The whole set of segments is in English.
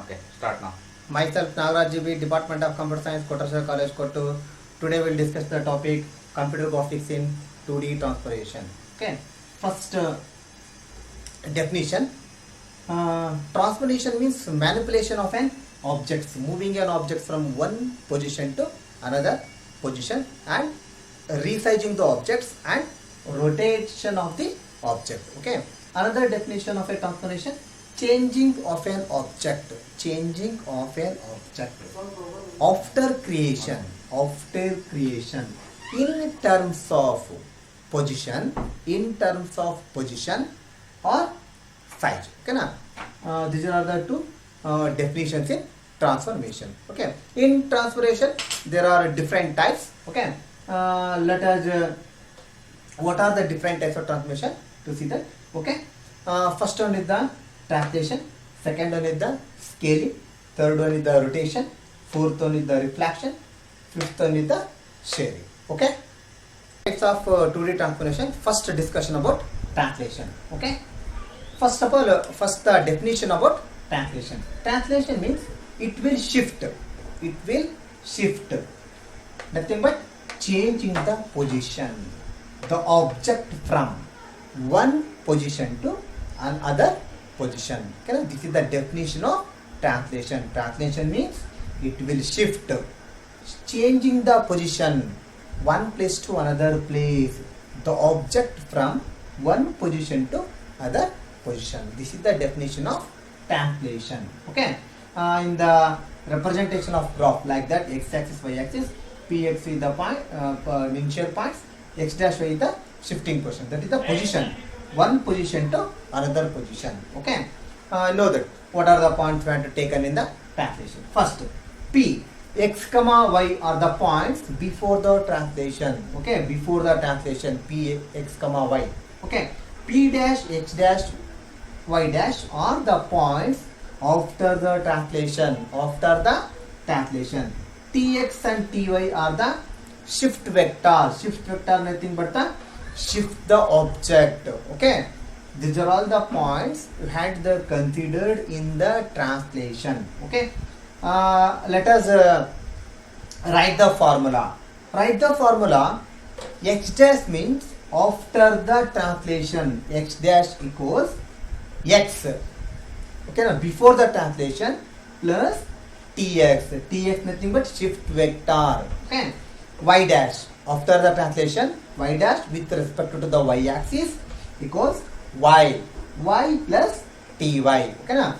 Okay, start now. Myself Nagaraj GB, Department of Computer Science, Kotasar College, Kottur. Today we'll discuss the topic computer graphics in 2D transformation. Okay, first definition. Transformation means manipulation of an object, moving an object from one position to another position and resizing the objects and rotation of the object. Okay, another definition of a transformation: changing of an object, after creation in terms of position or size. Okay na? These are the two definitions in transformation. Okay, in transformation there are different types. Okay, let us what are the different types of transformation to see that. Okay, first one is the translation, second one is the scaling, third one is the rotation, fourth one is the reflection, fifth one is the sharing. Okay, types of 2D transformation. First discussion about translation. Okay, first of all, first the definition about translation. Translation means it will shift, nothing but changing the position, the object from one position to another position. Okay, this is the definition of translation. Translation means it will shift, changing the position, one place to another place, the object from one position to other position. This is the definition of translation. Okay, in the representation of graph like that, x-axis, y-axis, px is the point, initial points, x dash y is the shifting position. That is the position, one position to another position. Okay, know that what are the points we have to taken in the translation. First, p, x comma y are the points before the translation. Okay, before the translation, p, x comma y. Okay, p dash, x dash, y dash are the points after the translation. Tx and ty are the shift vector. Nothing but the shift the object. Okay, these are all the points you had the considered in the translation. Okay, let us write the formula. X dash means after the translation, x dash equals x. Okay, now before the translation plus tx nothing but shift vector. Okay, y dash after the translation, y dash with respect to the y axis equals y plus ty. Okay, now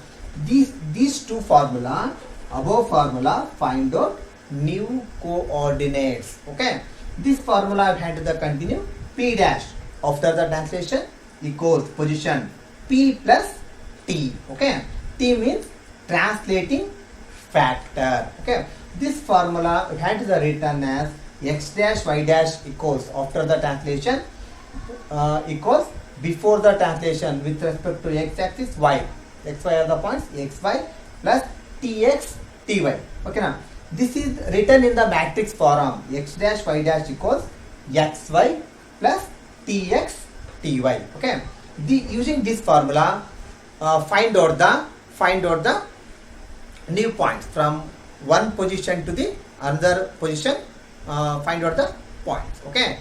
these two formula, above formula, find out new coordinates. Okay, this formula I had to continue. P dash after the translation equals position p plus t. Okay, t means translating factor. Okay, this formula we had to written as x dash y dash equals after the translation equals before the translation with respect to x axis y. Xy are the points, xy plus tx ty. Okay, now this is written in the matrix form. X dash y dash equals xy plus tx ty. Okay, using this formula find out the new points from one position to the another position. Find out the points. Okay,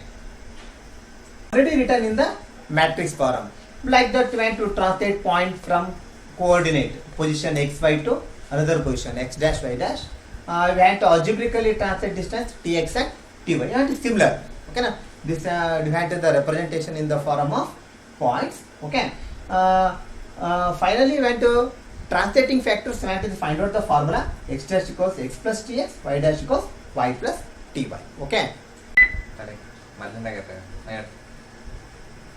already written in the matrix form. Like that, we want to translate point from coordinate position xy to another position x dash y dash. We want to algebraically translate distance tx and ty. And it's similar. Okay, now this we want the representation in the form of points. Okay, finally we want to translating factors. We want to find out the formula. X dash equals x plus tx, y dash equals y plus ty. Okay,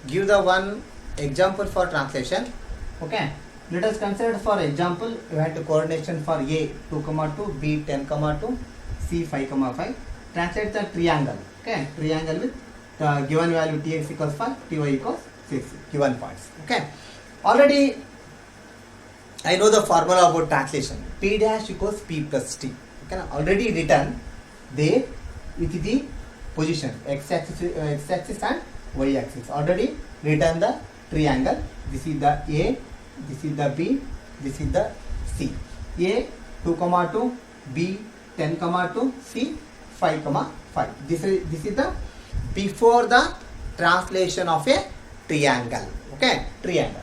give the one example for translation. Okay, let us consider for example we have to coordination for a 2,2, b 10,2, c 5,5. Translate the triangle. Okay, triangle with the given value tx equals 5, ty equals 6, given points. Okay, already I know the formula about translation. P dash equals p plus t. Okay, already written there with the position x axis and y axis. Already written the triangle. This is the A, this is the B, this is the C. A 2, 2, B 10, 2, C 5, 5. This is the before the translation of a triangle. Okay, triangle.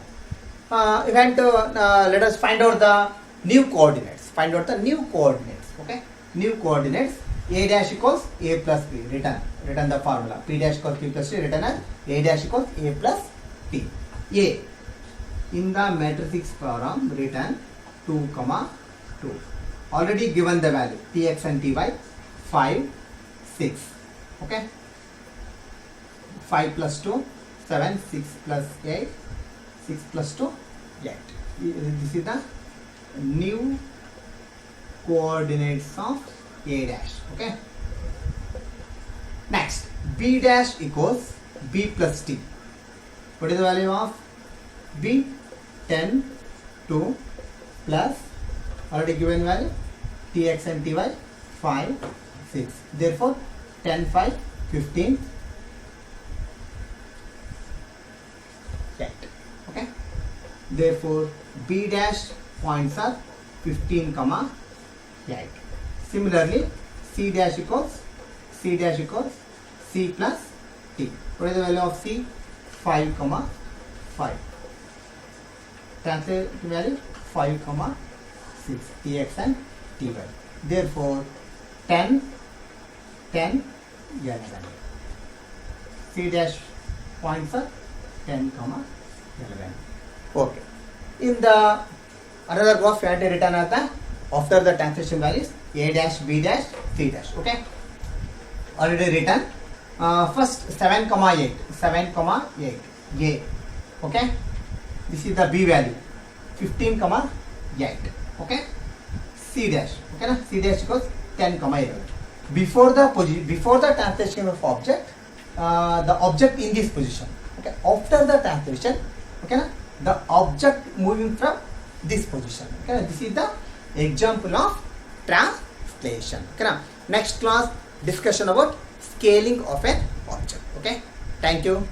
Event. Let us find out the new coordinates. Find out the new coordinates. Okay, new coordinates. A dash equals A plus B. Written the formula. P dash equals P plus C. Written as A dash equals A plus P. A in the matrix form written 2, 2. Already given the value Tx and Ty 5, 6. Okay. 5 plus 2, 7, 6 plus 8, 6 plus 2, 8. This is the new coordinates of A dash. Okay. Next, B dash equals B plus T. What is the value of B? 10, 2 plus already given value Tx and Ty 5, 6. Therefore, 10, 5, 15. 8. Okay. Therefore, B dash points are 15, 8. Similarly, C dash equals C plus T. What is the value of C? 5, 5. Translate value 5, 6. Tx and Ty. Therefore, 10, 11. C dash points are 10, 11. Okay. In the another graph, we have to written after the translation values A dash, B dash, C dash. Okay. Already written. First 7, 8. 7, 8. A. Okay. This is the B value. 15, 8. Okay. C dash. Okay. Na? C dash equals 10, 11. Before the translation of object, the object in this position. Okay. After the translation, okay, na? The object moving from this position. Okay. This is the example of translation. Okay. Na? Next class discussion about scaling of an object. Okay. Thank you.